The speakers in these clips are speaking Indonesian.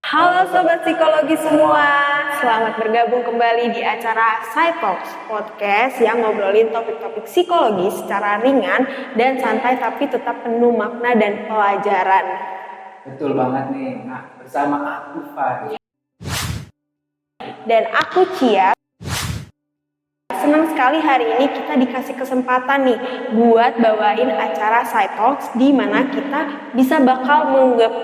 Halo Sobat Psikologi semua, selamat bergabung kembali di acara Psytalks, podcast yang ngobrolin topik-topik psikologi secara ringan dan santai tapi tetap penuh makna dan pelajaran. Betul banget nih, nah bersama aku Fahri. Dan aku Cia. Senang sekali hari ini kita dikasih kesempatan nih buat bawain acara Psytalks di mana kita bisa bakal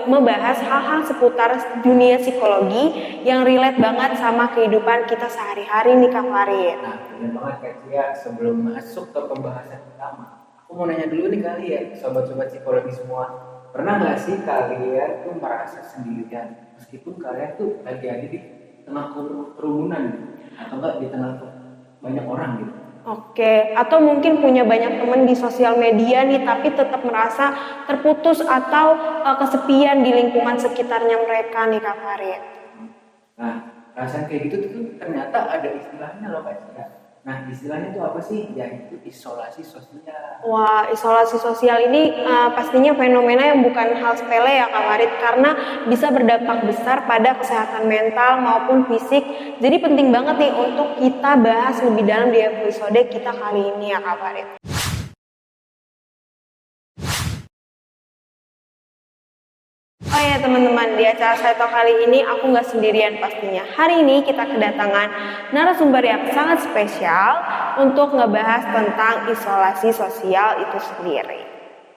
membahas hal-hal seputar dunia psikologi yang relate banget sama kehidupan kita sehari-hari nih Kak Farid. Nah, benar banget Kak Cia, sebelum masuk ke pembahasan utama, aku mau nanya dulu nih kali ya, sobat-sobat psikologi semua. Pernah nggak sih kalian tuh merasa sendirian meskipun kalian tuh lagi ada di tengah kerumunan atau enggak di tengah banyak orang gitu? Oke, atau mungkin punya banyak teman di sosial media nih tapi tetap merasa terputus atau kesepian di lingkungan sekitarnya mereka nih Kak Farid. Nah, perasaan kayak gitu tuh ternyata ada istilahnya loh Kak Cia. Nah, istilahnya itu apa sih? Yaitu isolasi sosial. Wah, isolasi sosial ini pastinya fenomena yang bukan hal sepele ya Kak Farid, karena bisa berdampak besar pada kesehatan mental maupun fisik. Jadi penting banget nih untuk kita bahas lebih dalam di episode kita kali ini ya Kak Farid. Oh ya teman-teman, di acara Psytalk kali ini aku nggak sendirian pastinya. Hari ini kita kedatangan narasumber yang sangat spesial untuk ngebahas tentang isolasi sosial itu sendiri.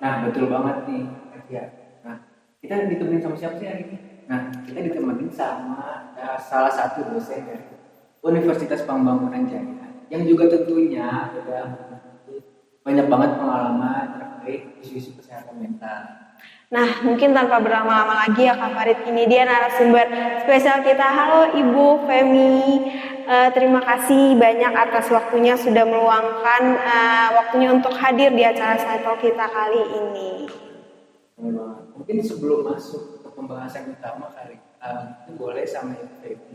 Nah, betul banget nih Kak Cia. Nah, kita ditemenin sama siapa sih hari ini? Nah, kita ditemenin sama salah satu dosen dari Universitas Pambangunan Jaya yang juga tentunya udah banyak banget pengalaman terkait isu-isu kesehatan mental. Nah, mungkin tanpa berlama-lama lagi ya Kak Farid, ini dia narasumber spesial kita. Halo Ibu Femi, terima kasih banyak atas waktunya sudah meluangkan waktunya untuk hadir di acara Psytalk kita kali ini. Mungkin sebelum masuk ke pembahasan utama kali, boleh sama Ibu Femi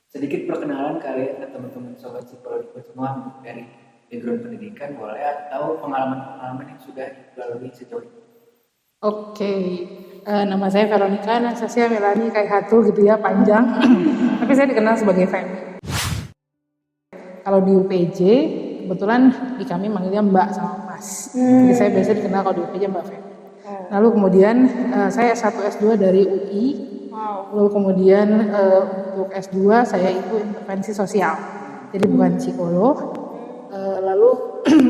sedikit perkenalan kalian ke teman-teman sobat psikologi semua dari background pendidikan boleh atau pengalaman-pengalaman yang sudah dilalui sejauh ini. Oke, nama saya Veronica Anastasia Melani Kaihatu gitu ya, panjang. Tapi saya dikenal sebagai Femi. Kalau di UPJ, kebetulan di kami manggilnya Mbak sama Mas. Jadi saya biasa dikenal kalau di UPJ Mbak Femi. Lalu kemudian saya S1 S2 dari UI. Lalu kemudian untuk S2 saya itu intervensi sosial. Jadi bukan psikolog. Lalu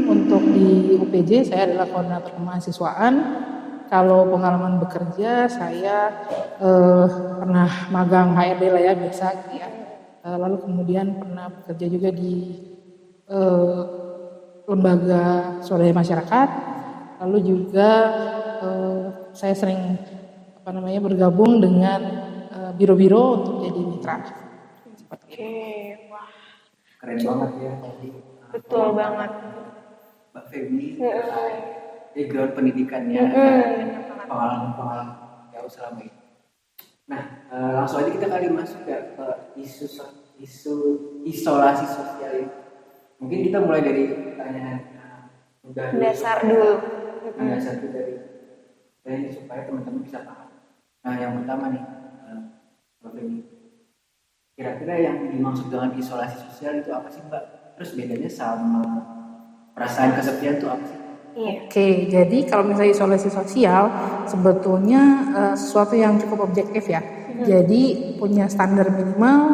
untuk di UPJ saya adalah koordinator kemahasiswaan. Kalau pengalaman bekerja, saya pernah magang HRD lah ya, biasa gitu ya. Lalu kemudian pernah bekerja juga di lembaga swadaya masyarakat. Lalu juga saya sering bergabung dengan biro-biro untuk jadi mitra. Oke, wah. Keren banget ya tadi. Betul banget. Mbak Femi background pendidikannya, pengalaman jauh selama ini. Nah, langsung aja kita kali masuk ya ke isu isolasi sosial ini. Mungkin kita mulai dari pertanyaan Dasar dulu. Dasar itu dari ini supaya teman-teman bisa paham. Nah, yang pertama nih, Mbak Femi, kira-kira yang dimaksud dengan isolasi sosial itu apa sih Mbak? Terus bedanya sama perasaan kesepian itu apa sih? Oke, jadi kalau misalnya isolasi sosial sebetulnya sesuatu yang cukup objektif ya. Jadi punya standar minimal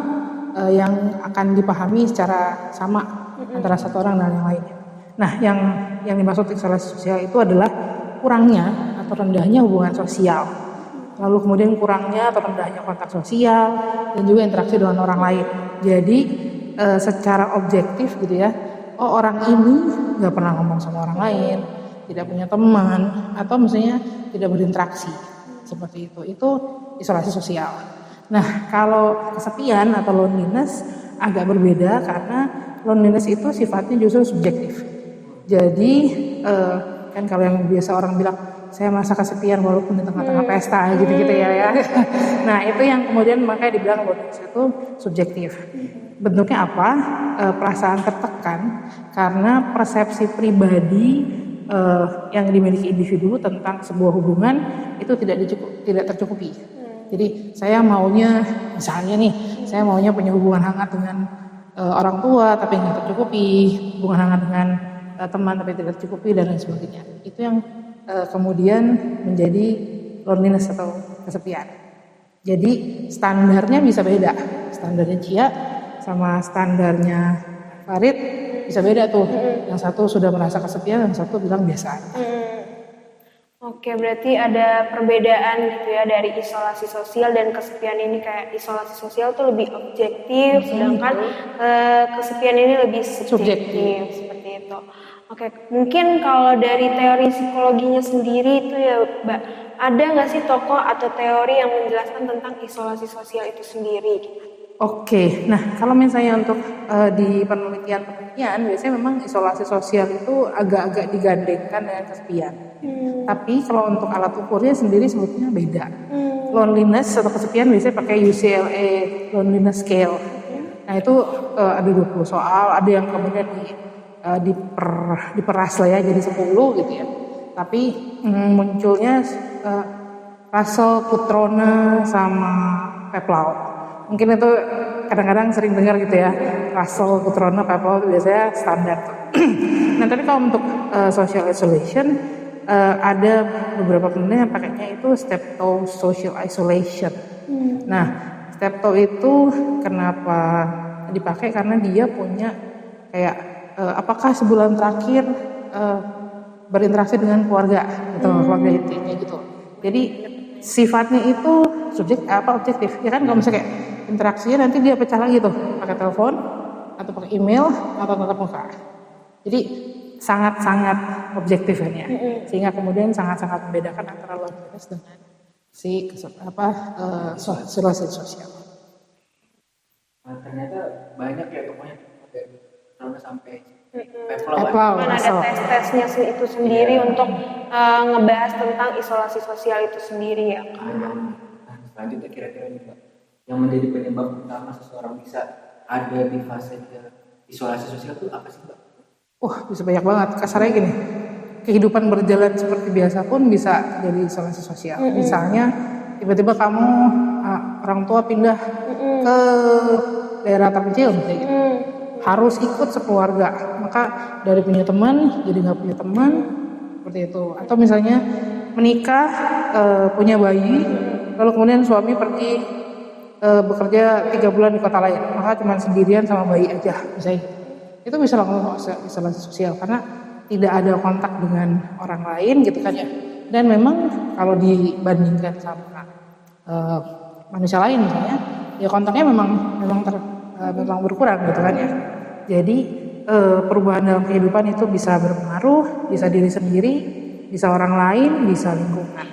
yang akan dipahami secara sama antara satu orang dan yang lainnya. Nah, yang dimaksud isolasi sosial itu adalah kurangnya atau rendahnya hubungan sosial. Lalu kemudian kurangnya atau rendahnya kontak sosial dan juga interaksi dengan orang lain. Jadi secara objektif gitu ya. Oh, orang ini nggak pernah ngomong sama orang lain, tidak punya teman, atau misalnya tidak berinteraksi seperti itu. Itu isolasi sosial. Nah, kalau kesepian atau loneliness agak berbeda karena loneliness itu sifatnya justru subjektif. Jadi kan kalau yang biasa orang bilang saya merasa kesepian walaupun di tengah-tengah pesta gitu-gitu ya. Nah, itu yang kemudian makanya dibilang loneliness itu subjektif. Bentuknya apa? Perasaan tertekan karena persepsi pribadi yang dimiliki individu tentang sebuah hubungan itu tidak tercukupi. Jadi saya maunya, misalnya nih, saya maunya punya hubungan hangat dengan orang tua tapi nggak tercukupi, hubungan hangat dengan teman tapi tidak tercukupi dan lain sebagainya. Itu yang kemudian menjadi loneliness atau kesepian. Jadi standarnya bisa beda, standarnya Cia sama standarnya Farid bisa beda tuh. Yang satu sudah merasa kesepian, yang satu bilang biasa aja. Oke, berarti ada perbedaan gitu ya dari isolasi sosial dan kesepian ini. Kayak isolasi sosial tuh lebih objektif, sedangkan kesepian ini lebih subjektif seperti itu. Oke, mungkin kalau dari teori psikologinya sendiri itu ya Mbak, ada nggak sih tokoh atau teori yang menjelaskan tentang isolasi sosial itu sendiri? Oke, nah kalau misalnya untuk di penelitian biasanya memang isolasi sosial itu agak-agak digandengkan dengan kesepian. Tapi kalau untuk alat ukurnya sendiri sebetulnya beda. Loneliness atau kesepian biasanya pakai UCLA Loneliness Scale. Nah itu ada 20 soal, ada yang kemudian diperas lah ya jadi 10 gitu ya. Tapi munculnya Russell, Cutrone sama Peplau. Mungkin itu kadang-kadang sering dengar gitu ya, Russell, Cutrone, Peplau itu biasanya standar. Nah tapi kalau untuk social isolation ada beberapa penelitian yang pakainya itu step-toe social isolation. Nah step-toe itu kenapa dipakai karena dia punya kayak apakah sebulan terakhir berinteraksi dengan keluarga gitu, keluarga intinya gitu. Jadi sifatnya itu objektif ya kan, kalau misalnya kayak interaksinya nanti dia pecah lagi tuh pakai telepon atau pakai email atau tatap muka. Jadi sangat-sangat objektif kan ya, sehingga kemudian sangat-sangat membedakan antara loneliness dengan si isolasi sosial. Nah, ternyata banyak ya pokoknya sampai Peplau. Kan ada tes-tesnya itu sendiri untuk ngebahas tentang isolasi sosial itu sendiri ya. Nah, selanjutnya kira-kira nih Mbak, yang menjadi penyebab utama seseorang bisa ada di fase isolasi sosial itu apa sih Mbak? Bisa banyak banget. Kasarnya gini, kehidupan berjalan seperti biasa pun bisa jadi isolasi sosial. Misalnya tiba-tiba kamu orang tua pindah ke daerah terpencil gitu. Harus ikut sekeluarga, maka dari punya teman jadi nggak punya teman seperti itu. Atau misalnya menikah, punya bayi, lalu kemudian suami pergi bekerja 3 bulan di kota lain, maka cuma sendirian sama bayi aja misalnya. Itu bisa langsung isolasi sosial karena tidak ada kontak dengan orang lain gitu kan ya. Dan memang kalau dibandingkan sama manusia lain misalnya, ya kontaknya memang berkurang gitu kan ya. Jadi perubahan dalam kehidupan itu bisa berpengaruh, bisa diri sendiri, bisa orang lain, bisa lingkungan.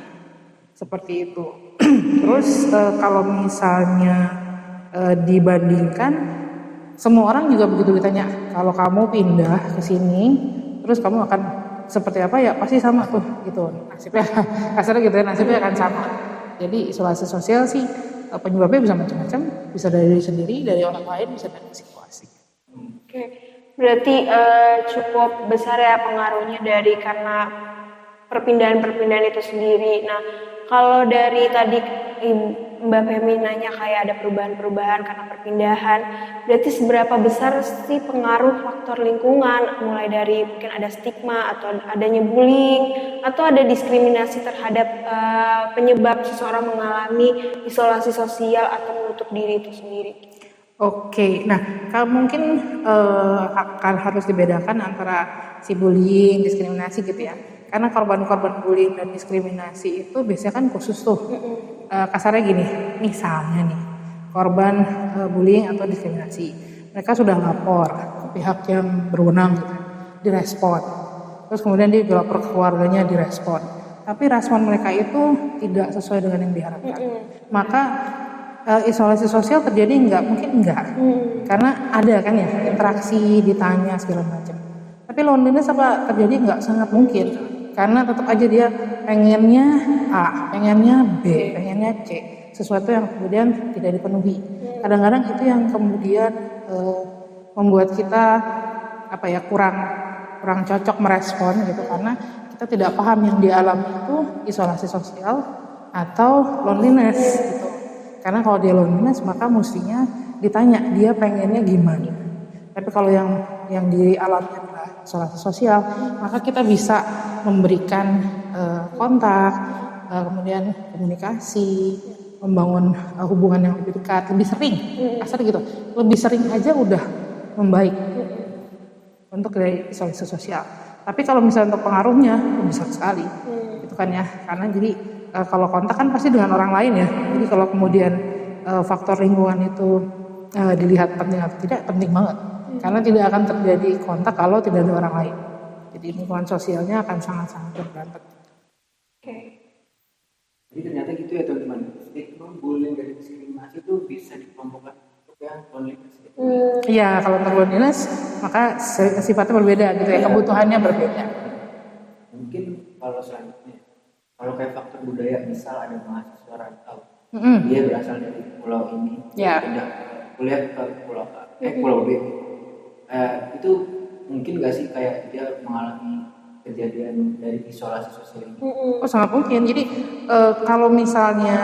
Seperti itu. Terus kalau misalnya dibandingkan, semua orang juga begitu ditanya, kalau kamu pindah ke sini, terus kamu akan seperti apa ya? Pasti sama tuh gitu. Nasibnya kasarnya gitu ya, nasibnya akan sama. Jadi isolasi sosial sih penyebabnya bisa macam-macam, bisa dari diri sendiri, dari orang lain, bisa dari situasi. Oke, berarti cukup besar ya pengaruhnya karena perpindahan itu sendiri. Nah, kalau dari tadi Mbak Femi nanya kayak ada perubahan-perubahan karena perpindahan, berarti seberapa besar sih pengaruh faktor lingkungan, mulai dari mungkin ada stigma atau adanya bullying atau ada diskriminasi terhadap penyebab seseorang mengalami isolasi sosial atau menutup diri itu sendiri? Oke, nah kalau mungkin akan harus dibedakan antara si bullying, diskriminasi gitu ya. Karena korban-korban bullying dan diskriminasi itu biasanya kan khusus tuh. Kasarnya gini, misalnya nih korban bullying atau diskriminasi, mereka sudah lapor ke pihak yang berwenang gitu, direspon. Terus kemudian dia lapor ke keluarganya, direspon. Tapi respon mereka itu tidak sesuai dengan yang diharapkan. Maka isolasi sosial terjadi enggak? Mungkin enggak. Karena ada kan ya interaksi, ditanya segala macam. Tapi loneliness apa terjadi? Enggak, sangat mungkin. Karena tetap aja dia pengennya A, pengennya B, pengennya C, sesuatu yang kemudian tidak dipenuhi. Kadang-kadang itu yang kemudian membuat kita kurang cocok merespon gitu, karena kita tidak paham yang dialami itu isolasi sosial atau loneliness gitu. Karena kalau dia loneliness maka mestinya ditanya dia pengennya gimana. Tapi kalau yang dialami adalah isolasi sosial, maka kita bisa memberikan kontak, kemudian komunikasi, membangun hubungan yang lebih dekat, lebih sering, asal gitu, lebih sering aja udah membaik untuk dari isolasi sosial. Tapi kalau misalnya untuk pengaruhnya besar sekali, itu kan ya, karena jadi kalau kontak kan pasti dengan orang lain ya. Jadi kalau kemudian faktor lingkungan itu dilihat penting atau tidak, penting banget. Karena tidak akan terjadi kontak kalau tidak ada orang lain. Jadi lingkungan sosialnya akan sangat-sangat berperan penting. Oke. Jadi ternyata gitu ya teman-teman, stigma bullying dari diskriminasi itu bisa dikelompokkan untuk yang loneliness. Iya, kalau untuk loneliness maka sifatnya berbeda gitu ya, kebutuhannya berbeda. Mungkin kalau selanjutnya, kalau kayak faktor budaya, misal ada mahasiswa rantau, dia berasal dari pulau ini, pindah kuliah ke pulau A, pulau B, itu mungkin nggak sih kayak dia mengalami kejadian dari isolasi sosial ini? Oh sangat mungkin. Jadi kalau misalnya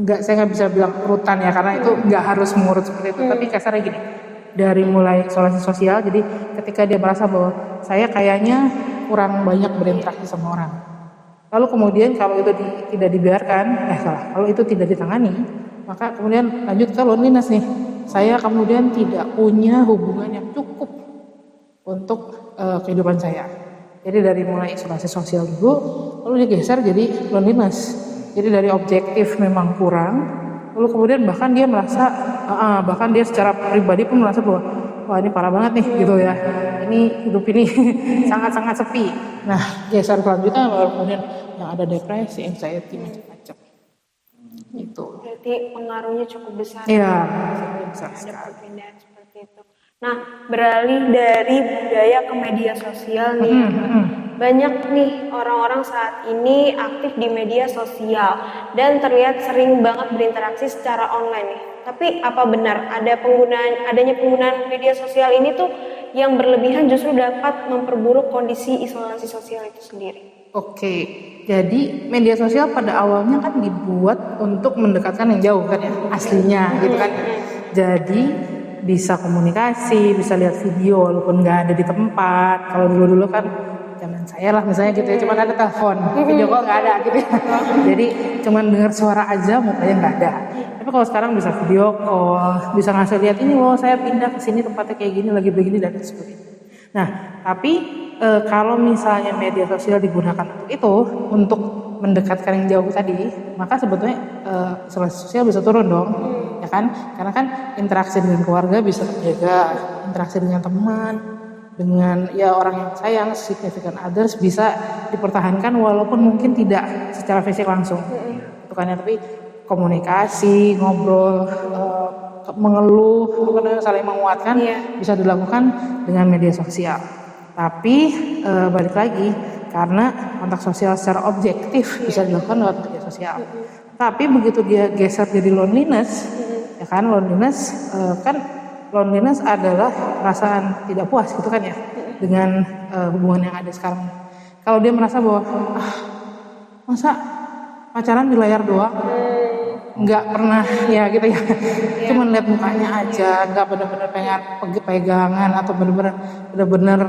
saya nggak bisa bilang urutan ya, karena itu nggak harus mengurut seperti itu. Tapi kasarnya gini, dari mulai isolasi sosial, jadi ketika dia merasa bahwa saya kayaknya kurang banyak berinteraksi sama orang. Lalu kemudian kalau itu tidak dibiarkan, kalau itu tidak ditangani, maka kemudian lanjut ke loneliness nih. Saya kemudian tidak punya hubungan yang cukup untuk kehidupan saya. Jadi dari mulai isolasi sosial dulu, lalu dia geser jadi loneliness. Jadi dari objektif memang kurang, lalu kemudian bahkan dia merasa, bahkan dia secara pribadi pun merasa bahwa wah ini parah banget nih gitu ya. Ini hidup ini sangat-sangat sepi. Nah geser selanjutnya baru kemudian yang ada depresi, anxiety macam-macam. Itu. Berarti pengaruhnya cukup besar. Iya, besar sekali. Ada perbedaan seperti itu. Nah, beralih dari budaya ke media sosial nih. Banyak nih orang-orang saat ini aktif di media sosial dan terlihat sering banget berinteraksi secara online nih. Tapi apa benar adanya penggunaan media sosial ini tuh yang berlebihan justru dapat memperburuk kondisi isolasi sosial itu sendiri? Oke, jadi media sosial pada awalnya kan dibuat untuk mendekatkan yang jauh kan ya, aslinya gitu kan. Jadi bisa komunikasi, bisa lihat video walaupun nggak ada di tempat. Kalau dulu kan zaman saya lah misalnya gitu ya, cuma ada telepon, video call nggak ada gitu ya. Jadi cuma dengar suara aja, mukanya nggak ada. Tapi kalau sekarang bisa video call, bisa ngasih lihat ini loh saya pindah ke sini tempatnya kayak gini, lagi begini dan sebagainya. Nah, tapi kalau misalnya media sosial digunakan untuk itu, untuk mendekatkan yang jauh tadi, maka sebetulnya isolasi sosial bisa turun dong, ya kan? Karena kan interaksi dengan keluarga bisa terjaga, interaksi dengan teman, dengan ya orang yang sayang, significant others bisa dipertahankan walaupun mungkin tidak secara fisik langsung, itu kan ya. Tapi komunikasi, ngobrol, mengeluh, saling menguatkan bisa dilakukan dengan media sosial. Tapi balik lagi, karena kontak sosial secara objektif bisa dilakukan lewat media sosial. Tapi begitu dia geser jadi loneliness, ya kan loneliness adalah perasaan tidak puas gitu kan ya dengan hubungan yang ada sekarang. Kalau dia merasa bahwa masa pacaran di layar doang, nggak pernah ya gitu ya, cuman lihat mukanya aja, nggak benar-benar pengen pegangan atau benar-benar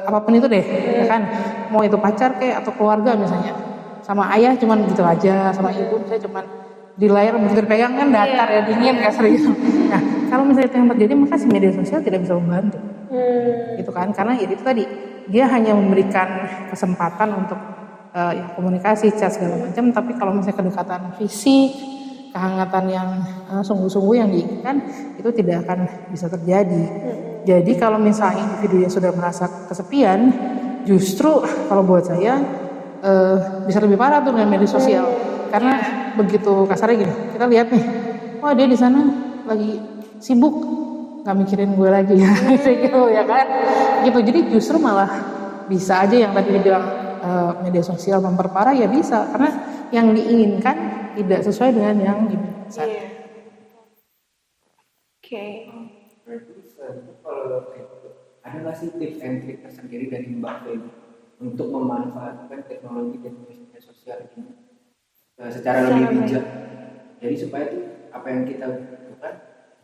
apapun itu deh, ya kan, mau itu pacar kayak atau keluarga misalnya, sama ayah cuman gitu aja, sama ibu misalnya cuman di layar begitu pegang kan datar ya, dingin kayak serius. Nah kalau misalnya itu yang terjadi, maka si media sosial tidak bisa membantu, gitu kan, karena ya itu tadi dia hanya memberikan kesempatan untuk komunikasi, chat segala macam, tapi kalau misalnya kedekatan fisik, kehangatan yang sungguh-sungguh yang diinginkan itu tidak akan bisa terjadi. Jadi kalau misalnya individu yang sudah merasa kesepian, justru kalau buat saya bisa lebih parah tuh dengan media sosial, karena begitu kasarnya gini, kita lihat nih, wah dia di sana lagi sibuk, nggak mikirin gue lagi, gitu ya kan, gitu. Jadi justru malah bisa aja yang tadi dibilang media sosial memperparah, ya bisa, karena yang diinginkan tidak sesuai dengan yang diinginkan. Oke. Kalau ada nggak sih tips and trik tersendiri dari Mbak Feby untuk memanfaatkan teknologi dan media sosial ini secara lebih bijak? Jadi supaya tuh apa yang kita butuhkan,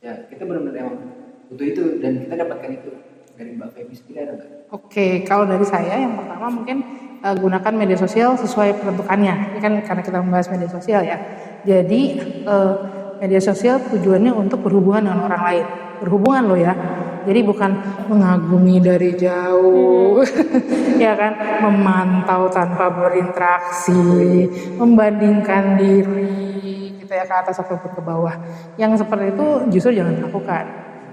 ya kita benar-benar emang butuh itu dan kita dapatkan itu. Dari Mbak Feby sendiri ada nggak? Oke, kalau dari saya yang pertama mungkin gunakan media sosial sesuai peruntukannya. Ini kan karena kita membahas media sosial ya. Jadi media sosial tujuannya untuk berhubungan dengan orang lain. Berhubungan loh ya. Jadi bukan mengagumi dari jauh, ya kan, memantau tanpa berinteraksi, membandingkan diri, gitu ya, ke atas ataupun ke bawah. Yang seperti itu justru jangan dilakukan.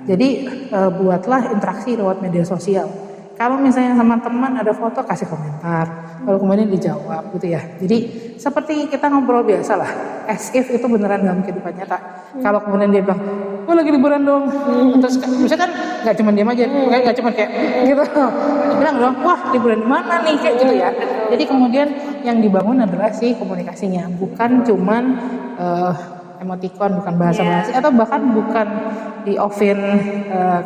Jadi buatlah interaksi lewat media sosial. Kalau misalnya sama teman ada foto, kasih komentar, lalu kemudian dijawab gitu ya. Jadi seperti kita ngobrol biasa lah, as if itu beneran dalam kehidupan nyata. Kalau kemudian dia bilang, gue lagi liburan dong, terus misalnya kan nggak cuma diam aja, nggak cuma kayak gitu, dia bilang dong, wah liburan di mana nih, kayak gitu ya. Jadi kemudian yang dibangun adalah si komunikasinya, bukan cuman emoticon, bukan bahasa basi, atau bahkan bukan di offin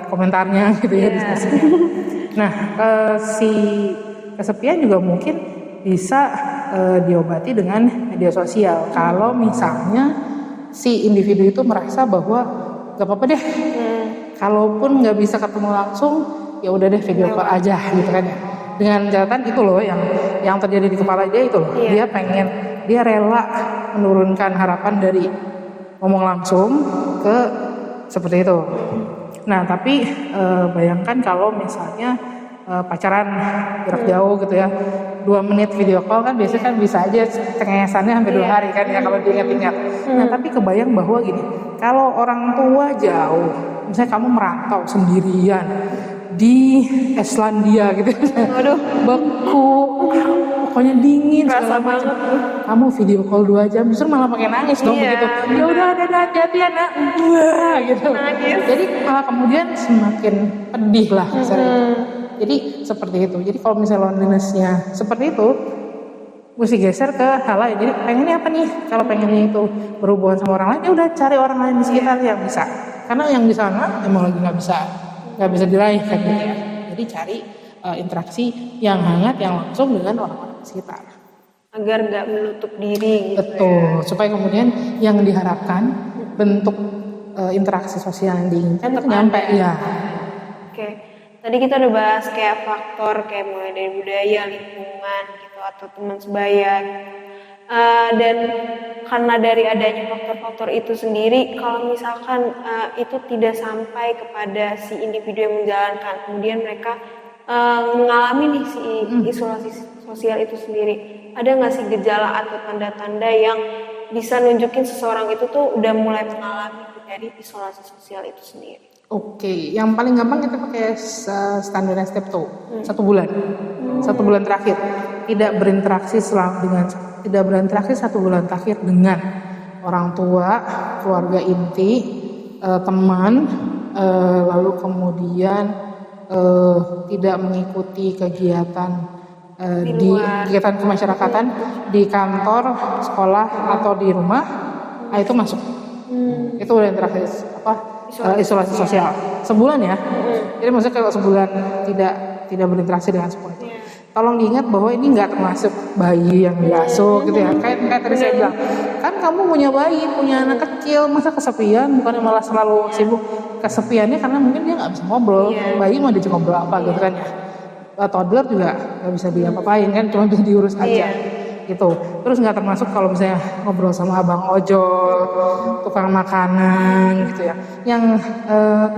komentarnya gitu ya, diskusinya. Nah, si kesepian juga mungkin bisa diobati dengan media sosial. Kalau misalnya si individu itu merasa bahwa gak apa-apa deh, kalaupun nggak bisa ketemu langsung, ya udah deh video call aja gitu kan ya. Dengan catatan itu loh yang terjadi di kepala dia itu loh. Dia rela menurunkan harapan dari ngomong langsung ke seperti itu. Nah, tapi bayangkan kalau misalnya pacaran jarak jauh gitu ya, 2 menit video call kan biasanya kan bisa aja cengengesannya sampai 2 hari kan ya kalau diingat-ingat. Nah, tapi kebayang bahwa gini, kalau orang tua jauh, misalnya kamu merantau sendirian di Islandia gitu, beku, pokoknya dingin segala macam. Kamu video call 2 jam, justru malah pakai nangis dong begitu. Ya udah, hati-hati anak, gitu. Jadi malah kemudian semakin pedih lah Jadi seperti itu. Jadi kalau misalnya loneliness-nya seperti itu, mesti geser ke hal lain. Jadi pengennya apa nih? Kalau pengennya itu berhubungan sama orang lain, ya udah cari orang lain di sekitar yang bisa. Karena yang di sana emang lagi nggak bisa diraih kan gitu ya. Jadi cari interaksi yang hangat, yang langsung dengan orang-orang di sekitar. Agar nggak menutup diri. Gitu. Betul. Ya. Supaya kemudian yang diharapkan bentuk interaksi sosial yang diinginkan itu nyampe ya. Oke. Tadi kita udah bahas kayak faktor kayak mulai dari budaya, lingkungan gitu atau teman sebaya gitu. Dan karena dari adanya faktor-faktor itu sendiri, kalau misalkan itu tidak sampai kepada si individu yang menjalankan, kemudian mereka mengalami nih si isolasi sosial itu sendiri, ada nggak sih gejala atau tanda-tanda yang bisa nunjukin seseorang itu tuh udah mulai mengalami dari isolasi sosial itu sendiri? Oke, yang paling gampang kita pakai standar step 2, 1 bulan. 1 bulan terakhir tidak berinteraksi 1 bulan terakhir dengan orang tua, keluarga inti, teman, lalu kemudian tidak mengikuti kegiatan di kegiatan kemasyarakatan di kantor, sekolah atau di rumah, itu masuk. Itu udah interaksi isolasi sosial sebulan ya. Jadi maksudnya kalau sebulan tidak berinteraksi dengan semuanya. Tolong diingat bahwa ini nggak termasuk bayi yang diasuh gitu ya. Kayak tadi saya bilang, kan kamu punya bayi, punya anak kecil, masa kesepian? Bukannya malah selalu sibuk. Kesepiannya karena mungkin dia nggak bisa ngobrol. Bayi mau diajak ngobrol apa gitu kan ya. Toddler juga nggak bisa diapa-apain kan, cuma bisa diurus aja. Gitu. Terus nggak termasuk kalau misalnya ngobrol sama abang ojol, tukang makanan gitu ya, yang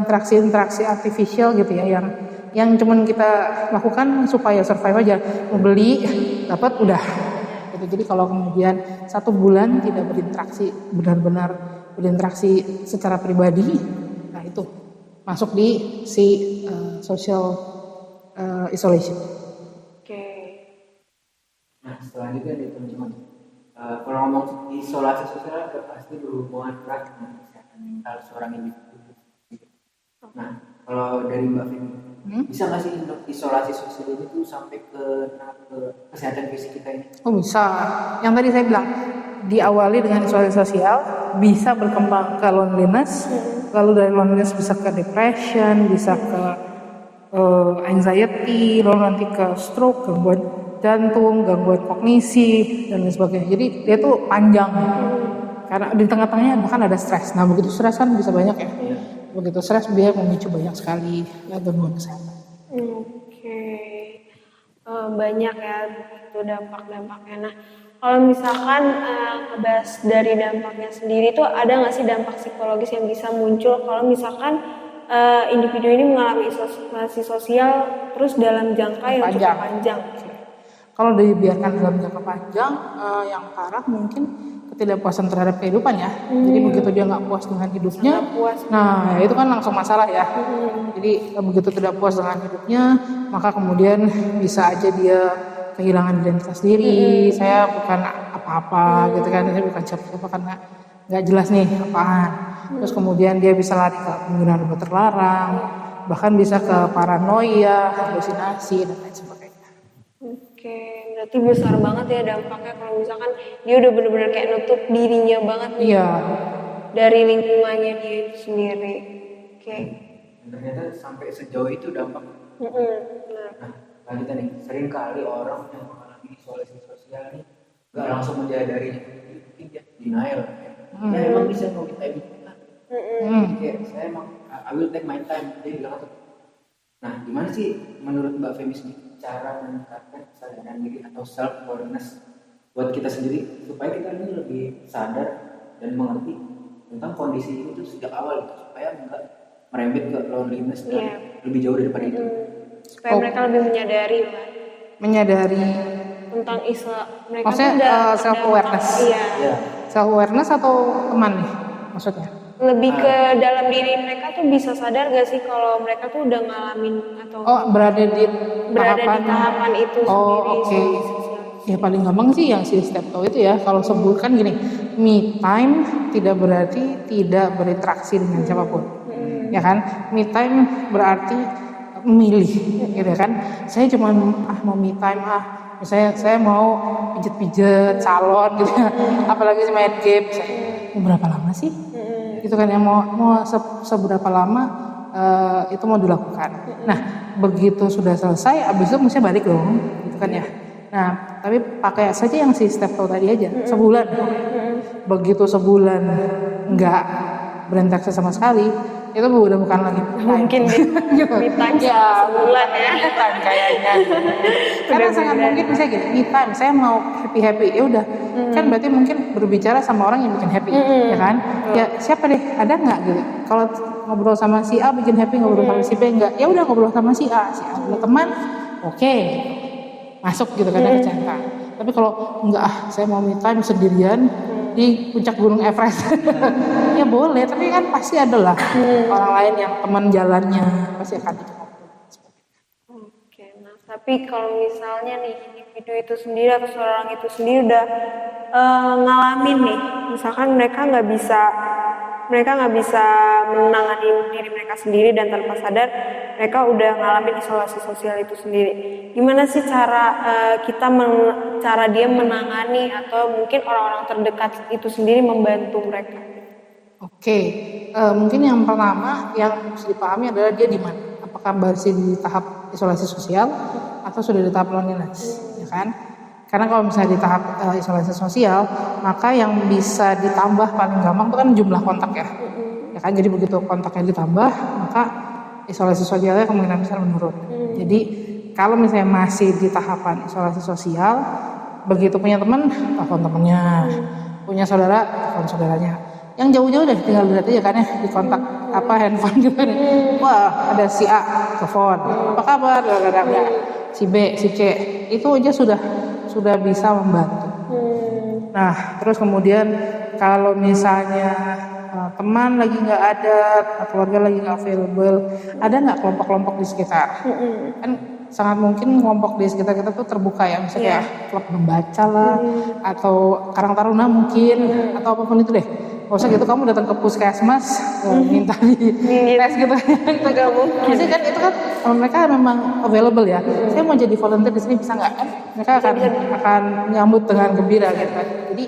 interaksi artifisial gitu ya, yang cuman kita lakukan supaya survive aja, mau beli dapat udah gitu. Jadi kalau kemudian 1 bulan tidak berinteraksi, benar-benar berinteraksi secara pribadi, nah itu masuk di si social isolation. Nah, selanjutnya nih teman-teman, kalau ngomong isolasi sosial pasti berhubungan erat dengan kesehatan mental seorang individu. Nah, kalau dari Mbak Feby, bisa nggak sih isolasi sosial ini tuh sampai ke kesehatan fisik kita ini? Oh bisa. Yang tadi saya bilang, diawali dengan isolasi sosial, bisa berkembang ke loneliness, lalu dari loneliness bisa ke depression, bisa ke anxiety, lalu nanti ke stroke, gangguan jantung, gangguan kognisi dan lain sebagainya. Jadi dia tuh panjang. Karena di tengah-tengahnya bahkan ada stres. Nah begitu stres kan bisa banyak ya. Iya. Begitu stres dia memicu banyak sekali ya gangguan kesehatan. Oke. Banyak ya itu dampak-dampaknya. Nah, kalau misalkan ngebahas dari dampaknya sendiri tuh ada nggak sih dampak psikologis yang bisa muncul kalau misalkan individu ini mengalami isolasi sosial terus dalam jangka yang cukup panjang? Kalau dibiarkan dalam jangka panjang, yang parah mungkin ketidakpuasan terhadap kehidupan ya. Jadi begitu dia nggak puas dengan hidupnya, nah itu kan langsung masalah ya. Jadi begitu tidak puas dengan hidupnya, maka kemudian bisa aja dia kehilangan identitas diri. Saya bukan apa-apa gitu kan, saya bukan siapa-siapa karena nggak jelas nih apaan. Terus kemudian dia bisa lari ke penggunaan obat terlarang, bahkan bisa ke paranoia, halusinasi dan lain sebagainya. Oke, berarti besar banget ya dampaknya kalau misalkan dia udah benar-benar kayak nutup dirinya banget nih Iya. dari lingkungannya dia itu sendiri. Oke. Dan ternyata sampai sejauh itu dampak. Nah, Nah, lanjutan nih, sering kali orang yang mengalami isolasi sosial nih nggak langsung menyadari, mungkin dia denial. Ya emang bisa mau kita ini. Kayak saya emang I will take my time. Dia bilang tuh. Nah, gimana sih menurut Mbak Femi sendiri cara meningkatkan kesadaran diri atau self awareness buat kita sendiri supaya kita ini lebih sadar dan mengerti tentang kondisi ini tuh sejak awal gitu, supaya enggak merembet ke loneliness dan lebih jauh daripada itu. supaya mereka lebih menyadari lah Menyadari. tentang mereka Maksudnya tuh udah self awareness. Iya. Self awareness atau teman nih maksudnya? Lebih ke dalam diri mereka tuh bisa sadar gak sih kalau mereka tuh udah ngalamin atau Berada di tahapan itu sendiri. Oke. Ya paling gampang sih yang si Steptoe itu ya. Kalau sebut kan gini, me time tidak berarti tidak berinteraksi dengan siapapun. Ya kan? Me time berarti memilih, gitu kan? Saya cuma mau me time misalnya saya mau pijet-pijet salon gitu ya. Apalagi main game, mau berapa lama sih? Itu kan yang mau seberapa lama itu mau dilakukan. Nah, begitu sudah selesai, abis itu mesti balik dong, gitu kan ya. Nah, tapi pakai saja yang si Steptoe tadi aja, sebulan. Begitu sebulan nggak berinteraksi sama sekali, itu udah bukan lagi Mungkin me time ya, sebulan ya. me time kayaknya. Karena sangat mungkin misalnya gini, me time, saya mau happy, ya udah. Kan berarti mungkin berbicara sama orang yang bikin happy, ya kan? Ya siapa deh, ada nggak gitu? Kalau ngobrol sama si A bikin happy, ngobrol sama si B enggak, ya udah ngobrol sama si A punya teman, oke. Masuk gitu kan ke cerita. Tapi kalau enggak saya mau me time sendirian di puncak gunung Everest. Ya boleh, tapi kan pasti adalah orang lain yang teman jalannya pasti akan dicoba. Oke, nah tapi kalau misalnya nih individu itu sendiri atau seorang itu sendiri udah ngalamin nih, misalkan mereka nggak bisa menangani diri mereka sendiri dan tanpa sadar mereka udah ngalamin isolasi sosial itu sendiri. Gimana sih cara cara dia menangani atau mungkin orang-orang terdekat itu sendiri membantu mereka? Oke, mungkin yang pertama yang harus dipahami adalah dia di mana. Apakah masih di tahap isolasi sosial atau sudah di tahap loneliness, ya kan? Karena kalau misalnya di tahap isolasi sosial, maka yang bisa ditambah paling gampang itu kan jumlah kontak ya. Ya kan, jadi begitu kontaknya ditambah, maka isolasi sosialnya kemungkinan besar menurun. Jadi kalau misalnya masih di tahapan isolasi sosial, begitu punya teman, telepon temannya, punya saudara, telepon saudaranya. Yang jauh-jauh deh tinggal lihat aja kan ya di kontak handphone gitu kan. Wah, ada si A telepon. Apa kabar? Ada si B, si C. Itu aja sudah bisa membantu. Nah, terus kemudian kalau misalnya teman lagi nggak ada, keluarga lagi nggak available, ada nggak kelompok-kelompok di sekitar? Kan sangat mungkin kelompok di sekitar kita tuh terbuka ya, misalnya kayak klub membaca lah, atau Karang Taruna mungkin, atau apapun itu deh. Gak usah gitu kamu datang ke puskesmas minta di tes gitu. Itu gak mungkin. Maksudnya kan itu kan mereka memang available ya. Saya mau jadi volunteer di sini bisa nggak kan? Mereka akan nyambut dengan gembira gitu kan. Jadi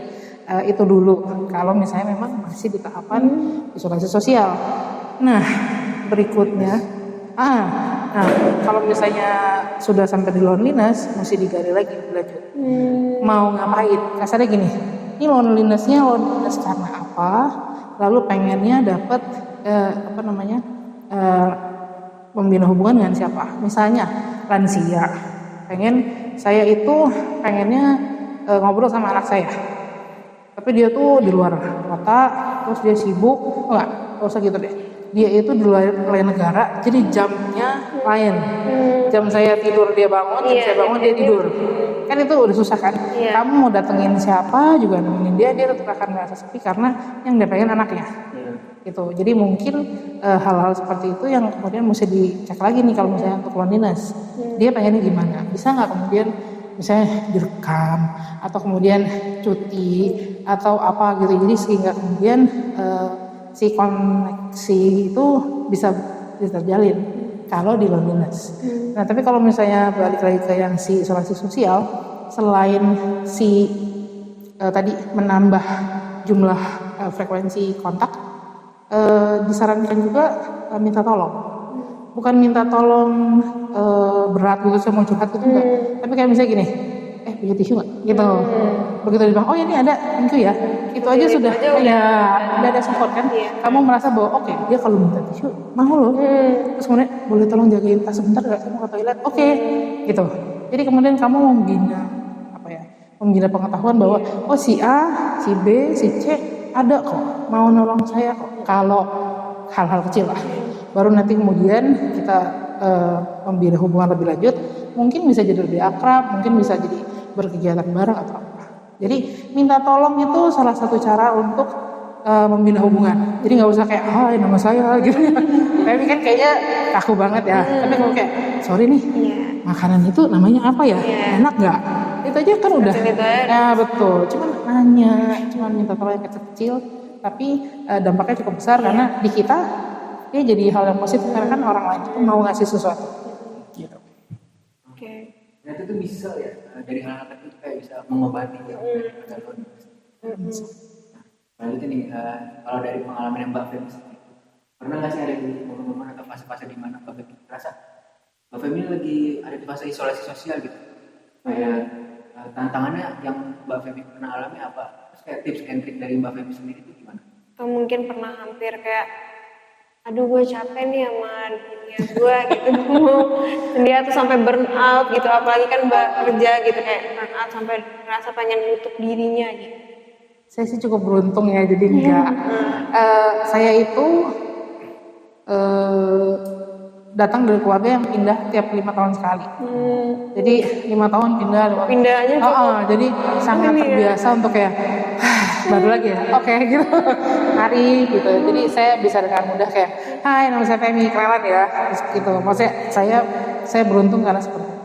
itu dulu kalau misalnya memang masih di tahapan isolasi sosial. Nah berikutnya, kalau misalnya sudah sampai di loneliness, mesti digali lagi lanjut. Mau ngapain? Kasarnya gini, ini loneliness karena apa? apa, lalu pengennya dapat membina hubungan dengan siapa. Misalnya lansia, saya itu pengennya ngobrol sama anak saya, tapi dia tuh di luar kota, terus dia sibuk, nggak usah gitu deh. Dia itu di lain negara, jadi jamnya lain. Jam saya tidur dia bangun, jam saya bangun dia tidur. Kan itu udah susah kan? Kamu mau datengin siapa juga nemenin dia tetap akan merasa sepi karena yang dia pengen anaknya. Gitu. Jadi mungkin hal-hal seperti itu yang kemudian mesti dicek lagi nih kalau misalnya untuk loneliness. Dia pengennya gimana? Bisa nggak kemudian misalnya direkam atau kemudian cuti atau apa gitu. Jadi sehingga kemudian si koneksi itu bisa terjalin kalau di loneliness. Nah tapi kalau misalnya balik lagi ke yang si isolasi sosial, selain si tadi menambah jumlah frekuensi kontak, disarankan juga minta tolong. Bukan minta tolong berat gitu, saya mau curhat gitu enggak. Tapi kayak misalnya gini, punya tisu nggak? Gitu. Begitu dia bilang, oh ya ini ada, thank you ya. Itu aja sudah, udah ada support kan. Kamu merasa bahwa oke, dia kalau minta tisu mau loh. Terus kemudian boleh tolong jagain tas sebentar nggak? Saya mau ke toilet. Oke, gitu. Jadi kemudian kamu membina pengetahuan bahwa oh si A, si B, si C ada kok, mau nolong saya kok. Kalau hal-hal kecil lah. Baru nanti kemudian kita membina hubungan lebih lanjut, mungkin bisa jadi lebih akrab, mungkin bisa jadi berkegiatan bareng atau apa. Jadi minta tolong itu salah satu cara untuk membina hubungan. Jadi nggak usah kayak, hai nama saya gitu. Tapi kan kayaknya kaku banget ya. Tapi kalau kayak, sorry nih, makanan itu namanya apa ya? Enak nggak? Itu aja kan udah. Ya betul. Cuman nanya, cuman minta tolong yang kecil, tapi dampaknya cukup besar karena di kita dia jadi hal yang positif karena kan orang lain itu mau ngasih sesuatu. Gitu. Oke. Nah itu tuh bisa ya dari hal-hal kecil kayak bisa mengobati ya. Lanjut nih, kalau dari pengalaman yang Mbak Femi sendiri, pernah nggak sih ada di momen-momen atau fase-fase di mana Mbak Femi merasa Mbak Femi lagi ada di fase isolasi sosial gitu? Kayak tantangannya yang Mbak Femi pernah alami apa? Terus kayak tips and trick dari Mbak Femi sendiri itu gimana? Atau mungkin pernah hampir kayak, aduh gue capek nih sama dunia gue gitu, gue mau sendiri tuh sampai burn out gitu, apalagi kan Mbak kerja gitu kayak burn out sampai ngerasa pengen nutup dirinya gitu. Saya sih cukup beruntung ya, jadi enggak. Saya itu datang dari keluarga yang pindah tiap 5 tahun sekali. Jadi 5 tahun pindah. Pindahnya jadi sangat terbiasa untuk kayak baru lagi ya, oke gitu, hari gitu. Jadi saya bisa dengan mudah kayak, hai nama saya Femi, kenalan ya, gitu. Maksudnya saya beruntung karena seperti itu.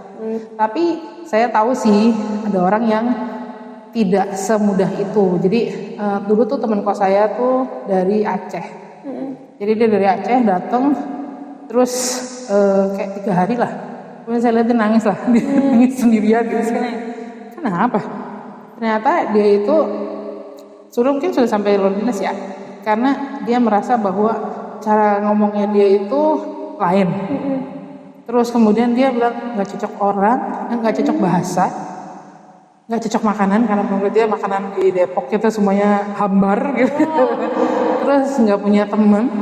Tapi saya tahu sih ada orang yang tidak semudah itu. Jadi dulu tuh teman kos saya tuh dari Aceh. Jadi dia dari Aceh datang, terus kayak 3 hari lah. Kemudian saya lihat dia nangis lah, dia nangis sendirian gitu. Kenapa? Ternyata dia itu mungkin sudah sampai loneliness ya, karena dia merasa bahwa cara ngomongnya dia itu lain. Terus kemudian dia bilang nggak cocok orang, nggak cocok bahasa, nggak cocok makanan karena menurut dia makanan di Depok itu semuanya hambar gitu. Terus nggak punya teman,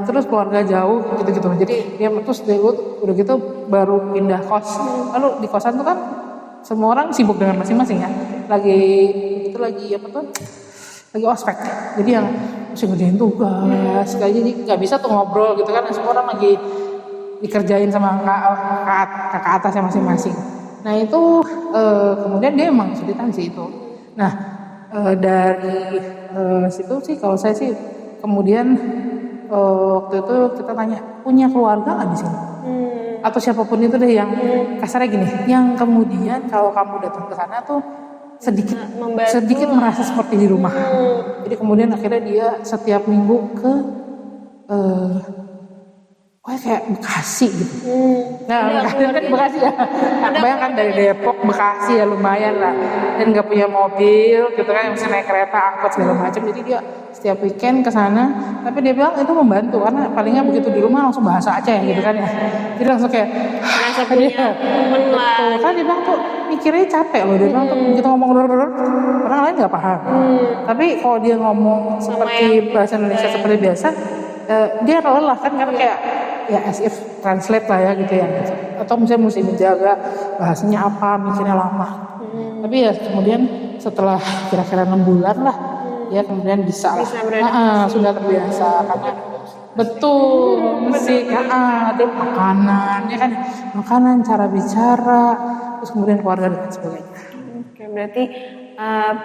terus keluarga jauh gitu-gitu. Jadi dia terus udah gitu baru pindah kos. Lalu di kosan tuh kan semua orang sibuk dengan masing-masing ya. Lagi ospek. Jadi yang mesti ngerjain tugas, jadi nggak bisa tuh ngobrol gitu kan. Semua orang lagi dikerjain sama kakak atasnya masing-masing. Nah itu kemudian dia emang kesulitan sih itu. Nah dari situ sih kalau saya sih kemudian waktu itu kita tanya, punya keluarga nggak di sini? Atau siapapun itu deh yang kasarnya gini, yang kemudian kalau kamu datang ke sana tuh sedikit merasa seperti di rumah. Jadi kemudian akhirnya dia setiap minggu ke kayak Bekasi gitu. Nah, Iya, aku kan ngerti. Bekasi ya. Nah, kebayangkan dari Depok, Bekasi ya lumayan lah. Dan nggak punya mobil gitu kan, mesti naik kereta, angkot segala macam. Jadi dia setiap weekend ke sana. Tapi dia bilang itu membantu karena palingnya begitu di rumah langsung bahasa Aceh gitu kan ya. Jadi langsung kayak Merasa punya temen lah. betul kan dia bilang tuh mikirnya capek loh. Dia bilang tuh kita ngomong orang lain nggak paham. Tapi kalau dia ngomong seperti bahasa Indonesia seperti biasa, dia lelah kan karena kayak ya as if translate lah ya gitu ya, atau misalnya mesti menjaga bahasanya apa, mikirnya lama. Tapi ya kemudian setelah kira-kira 6 bulan lah, ya kemudian bisa lah. Sudah terbiasa karena betul musik, ada makanan, ya kan, makanan, cara bicara, terus kemudian keluarga dan sebagainya. Oke, berarti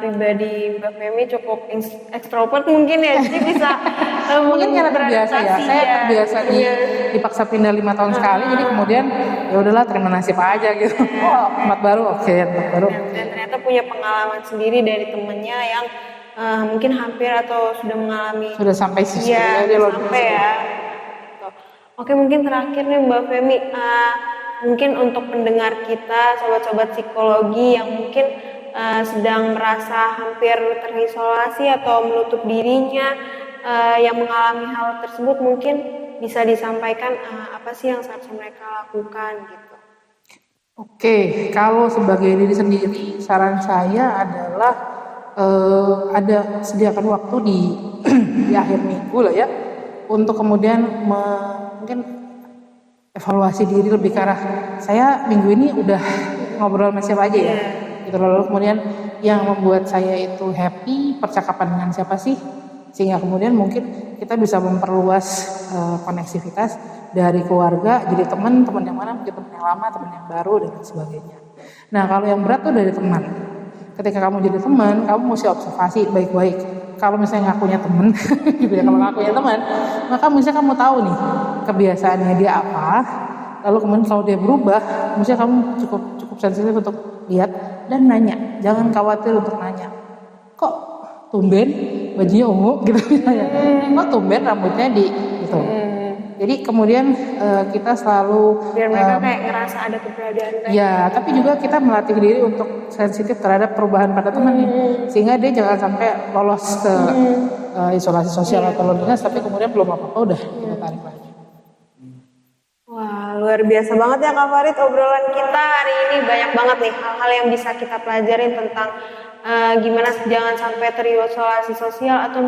pribadi Mbak Femi cukup ekstrovert mungkin ya, jadi bisa Mungkin karena terbiasa ya, saya terbiasa dipaksa pindah 5 tahun sekali, jadi kemudian ya udahlah terima nasib aja gitu. Tempat baru, tempat baru. Dan ternyata punya pengalaman sendiri dari temennya yang mungkin hampir atau sudah mengalami. Sudah sampai sih. Iya, sampai ya. Gitu. Oke, mungkin terakhir nih Mbak Femi, mungkin untuk pendengar kita, sobat-sobat psikologi yang mungkin sedang merasa hampir terisolasi atau menutup dirinya, yang mengalami hal tersebut, mungkin bisa disampaikan apa sih yang seharusnya mereka lakukan gitu. Oke, kalau sebagai diri sendiri, saran saya adalah ada sediakan waktu di akhir minggu lah ya, untuk kemudian mungkin evaluasi diri lebih ke arah saya minggu ini udah ngobrol sama siapa aja ya. Gitu, lalu kemudian yang membuat saya itu happy, percakapan dengan siapa sih, sehingga kemudian mungkin kita bisa memperluas koneksivitas dari keluarga jadi teman yang mana, mungkin teman yang lama, teman yang baru dan sebagainya. Nah kalau yang berat tuh dari teman. Ketika kamu jadi teman, kamu mesti observasi baik-baik. Kalau misalnya ngakunya teman, gitu ya, kalau ngakunya teman, maka misalnya kamu tahu nih kebiasaannya dia apa. Lalu kemudian kalau dia berubah, misalnya kamu cukup sensitif untuk lihat dan nanya. Jangan khawatir untuk nanya. Kok tumben bajunya ungu gitu misalnya. Kok tumben rambutnya gitu. Jadi kemudian kita selalu biar mereka kayak ngerasa ada keberadaan mereka. Ya, tapi juga kita melatih diri untuk sensitif terhadap perubahan pada temannya, sehingga dia jangan sampai lolos ke isolasi sosial atau loneliness, tapi kemudian belum apa-apa udah kita tarik lagi. Wah, luar biasa banget ya Kak Farid, obrolan kita hari ini banyak banget nih hal-hal yang bisa kita pelajarin tentang gimana jangan sampai terisolasi sosial, atau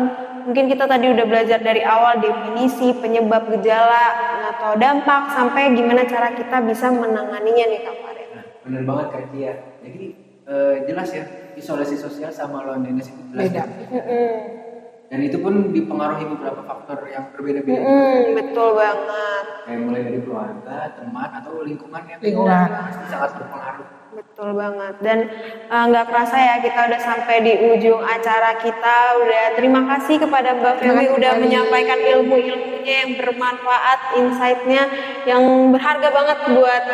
mungkin kita tadi udah belajar dari awal definisi, penyebab, gejala, atau dampak, sampai gimana cara kita bisa menanganinya nih Kak Farid. Nah, bener banget Kak Tia. Jadi jelas ya, isolasi sosial sama loneliness itu jelas Beda. Dan itu pun dipengaruhi beberapa faktor yang berbeda-beda. Betul banget. Kayak mulai dari keluarga, teman, atau lingkungan yang sangat berpengaruh. Betul banget. Dan nggak kerasa ya kita udah sampai di ujung acara kita. Udah terima kasih kepada Mbak Femi udah menyampaikan ilmu-ilmunya yang bermanfaat, insight-nya yang berharga banget buat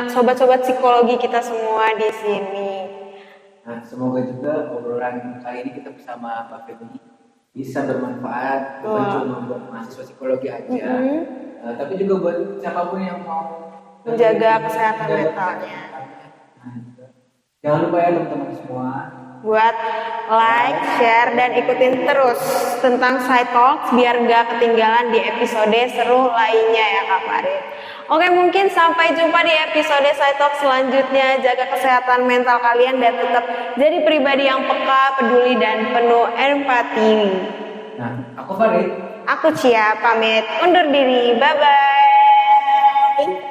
sobat-sobat psikologi kita semua di sini. Nah, semoga juga obrolan kali ini kita bersama Mbak Femi bisa bermanfaat, bukan cuma buat mahasiswa psikologi aja, tapi juga buat siapapun yang mau menjaga kesehatan mentalnya. Jangan lupa ya teman-teman semua, buat like, share, dan ikutin terus tentang Side Talks biar gak ketinggalan di episode seru lainnya ya Kak Farid. Oke, mungkin sampai jumpa di episode Side Talk selanjutnya. Jaga kesehatan mental kalian dan tetap jadi pribadi yang peka, peduli, dan penuh empati. Nah, aku Farid. Aku Cia, pamit undur diri. Bye-bye.